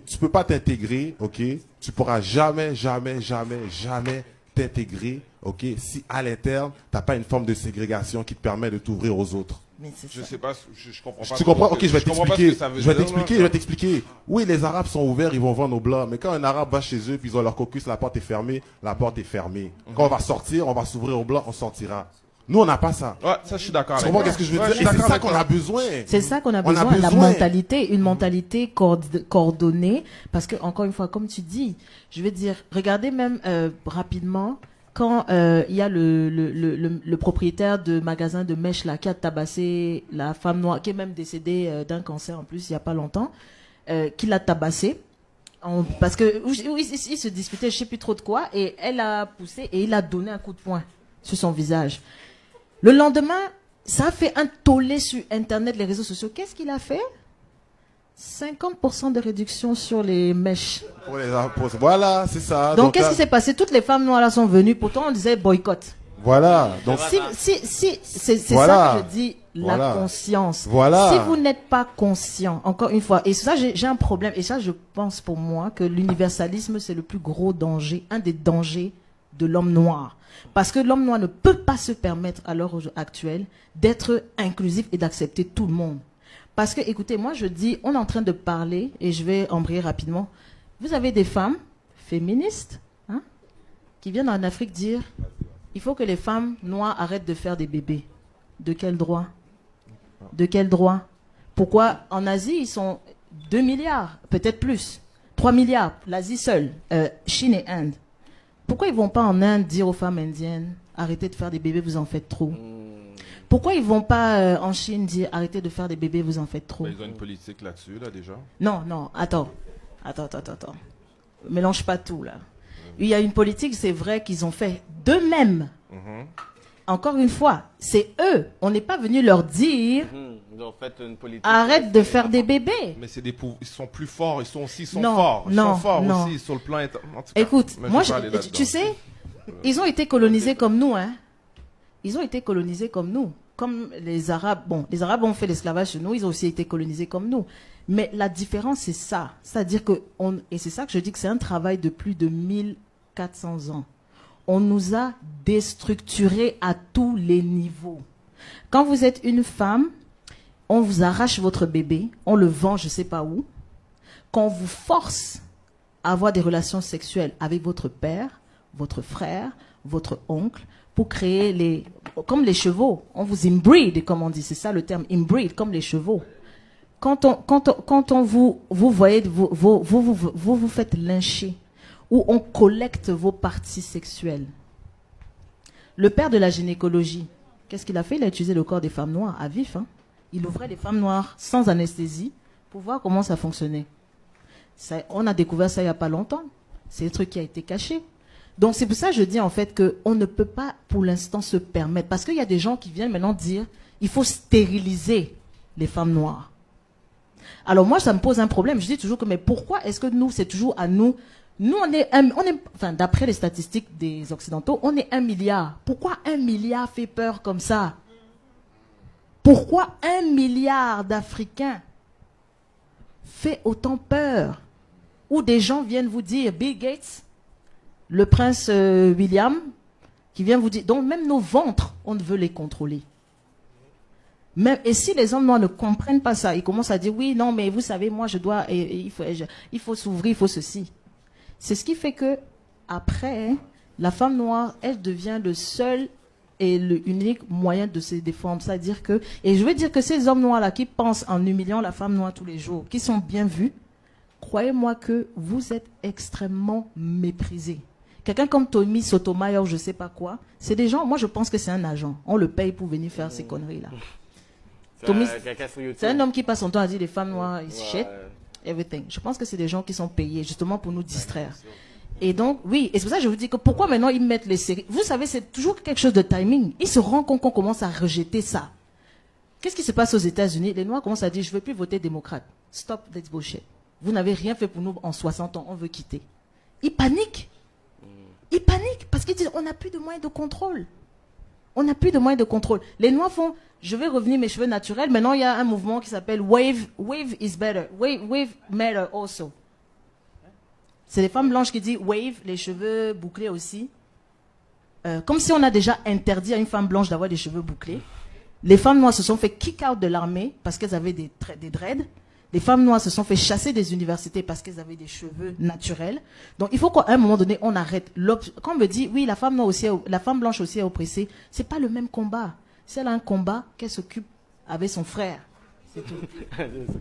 Tu peux pas t'intégrer, ok? Tu pourras jamais, jamais, jamais, jamais t'intégrer, ok? Si à l'interne, t'as pas une forme de ségrégation qui te permet de t'ouvrir aux autres. Mais c'est Je ça. sais pas, je comprends pas. Tu comprends? trop Ok, je vais comprends pas ce t'expliquer. que ça veut Je vais dire, t'expliquer, là. je vais t'expliquer. Oui, les Arabes sont ouverts, ils vont vendre aux Blancs. Mais quand un Arabe va chez eux, puis ils ont leur caucus, la porte est fermée, la porte est fermée. Quand on va sortir, on va s'ouvrir aux Blancs, on sortira. Nous, on n'a pas ça. Ouais, ça, je suis d'accord. Tu avec comprends toi. qu'est-ce que je veux Ouais, dire? suis Et c'est d'accord ça avec qu'on toi. a besoin. C'est ça qu'on a On a besoin, la besoin. mentalité, une mentalité coordonnée, parce que encore une fois, comme tu dis, je vais dire, regardez même rapidement quand il y a le propriétaire de magasin de mèches là qui a tabassé la femme noire, qui est même décédée d'un cancer en plus il y a pas longtemps, qui l'a tabassé. Parce que il se disputait, je sais plus trop de quoi, et elle a poussé et il a donné un coup de poing sur son visage. Le lendemain, ça a fait un tollé sur Internet, les réseaux sociaux. Qu'est-ce qu'il a fait? 50% de réduction sur les mèches. Voilà, c'est ça. Donc, qu'est-ce là- qui s'est passé? Toutes les femmes noires là sont venues. Pourtant, on disait boycott. Voilà. Donc, Si, c'est Voilà. ça que je dis, Voilà. la conscience. Voilà. Si vous n'êtes pas conscient, encore une fois, et ça, j'ai un problème, et ça, je pense pour moi que l'universalisme, c'est le plus gros danger, un des dangers de l'homme noir. Parce que l'homme noir ne peut pas se permettre, à l'heure actuelle, d'être inclusif et d'accepter tout le monde. Parce que, écoutez, moi, je dis, on est en train de parler, et je vais embrayer rapidement. Vous avez des femmes féministes, hein, qui viennent en Afrique dire, il faut que les femmes noires arrêtent de faire des bébés. De quel droit? De quel droit? Pourquoi en Asie, ils sont 2 milliards, peut-être plus, 3 milliards, l'Asie seule, Chine et Inde. Pourquoi ils vont pas en Inde dire aux femmes indiennes, arrêtez de faire des bébés, vous en faites trop? Pourquoi ils vont pas en Chine dire, arrêtez de faire des bébés, vous en faites trop? Ben, ils ont une politique là-dessus, là, déjà. Non, attends. Mélange pas tout, là. Il y a une politique, c'est vrai, qu'ils ont fait d'eux-mêmes. Encore une fois, c'est eux. On n'est pas venu leur dire, Ils ont fait une politique. arrête de faire des bébés. Mais c'est ils sont plus forts, ils sont Non, forts. Ils non, sont forts non. aussi sur le plan en tout cas, Écoute, mais moi, vais pas aller là-dedans. tu sais, ils ont été colonisés comme nous, hein. Ils ont été colonisés comme nous. Comme les Arabes. Bon, les Arabes ont fait l'esclavage chez nous, ils ont aussi été colonisés comme nous. Mais la différence, c'est ça. C'est-à-dire que, et c'est ça que je dis que c'est un travail de plus de 1400 ans. On nous a déstructurés à tous les niveaux. Quand vous êtes une femme, on vous arrache votre bébé, on le vend je sais pas où. Qu'on vous force à avoir des relations sexuelles avec votre père, votre frère, votre oncle, pour créer comme les chevaux. On vous inbreed, comme on dit, c'est ça le terme, inbreed, comme les chevaux. Quand on vous voyez, vous faites lyncher, ou on collecte vos parties sexuelles. Le père de la gynécologie, qu'est-ce qu'il a fait? Il a utilisé le corps des femmes noires à vif. Hein. Il ouvrait les femmes noires sans anesthésie pour voir comment ça fonctionnait. On a découvert ça il n'y a pas longtemps. C'est un truc qui a été caché. Donc c'est pour ça que je dis en fait qu'on ne peut pas pour l'instant se permettre. Parce qu'il y a des gens qui viennent maintenant dire il faut stériliser les femmes noires. Alors moi ça me pose un problème. Je dis toujours que mais pourquoi est-ce que nous c'est toujours à nous? Nous enfin d'après les statistiques des Occidentaux, on est 1 milliard. Pourquoi 1 milliard fait peur comme ça? Pourquoi 1 milliard d'Africains fait autant peur? Où des gens viennent vous dire, Bill Gates, le prince William, qui vient vous dire, donc même nos ventres, on veut les contrôler. Même, et si les hommes noirs ne comprennent pas ça, ils commencent à dire, oui, non, mais vous savez, moi, je dois, il faut s'ouvrir, il faut ceci. C'est ce qui fait que, après, la femme noire, elle devient le seul et le unique moyen de se défendre. C'est-à-dire que, et je veux dire que ces hommes noirs-là qui pensent en humiliant la femme noire tous les jours, qui sont bien vus, croyez-moi que vous êtes extrêmement méprisés. Quelqu'un comme Tommy Sotomayor, je sais pas quoi, c'est des gens, moi je pense que c'est un agent. On le paye pour venir faire ces conneries-là. Tommy, c'est un homme qui passe son temps à dire les femmes noires, is shit, everything. Je pense que c'est des gens qui sont payés justement pour nous distraire. Et donc, oui, et c'est pour ça que je vous dis que pourquoi maintenant ils mettent les séries. Vous savez, c'est toujours quelque chose de timing. Ils se rendent compte qu'on commence à rejeter ça. Qu'est-ce qui se passe aux États-Unis? Les Noirs commencent à dire, je ne veux plus voter démocrate. Stop this bullshit. Vous n'avez rien fait pour nous en 60 ans, on veut quitter. Ils paniquent. Ils paniquent parce qu'ils disent, on n'a plus de moyens de contrôle. On n'a plus de moyens de contrôle. Les Noirs font, je vais revenir mes cheveux naturels. Maintenant, il y a un mouvement qui s'appelle Wave is better. Wave matter also. C'est les femmes blanches qui disent wave, les cheveux bouclés aussi. Comme si on a déjà interdit à une femme blanche d'avoir des cheveux bouclés. Les femmes noires se sont fait kick out de l'armée parce qu'elles avaient des dreads. Les femmes noires se sont fait chasser des universités parce qu'elles avaient des cheveux naturels. Donc il faut qu'à un moment donné, on arrête. Quand on me dit, oui, la femme noire aussi, la femme blanche aussi est oppressée, c'est pas le même combat. Si elle a un combat, qu'elle s'occupe avec son frère. C'est tout.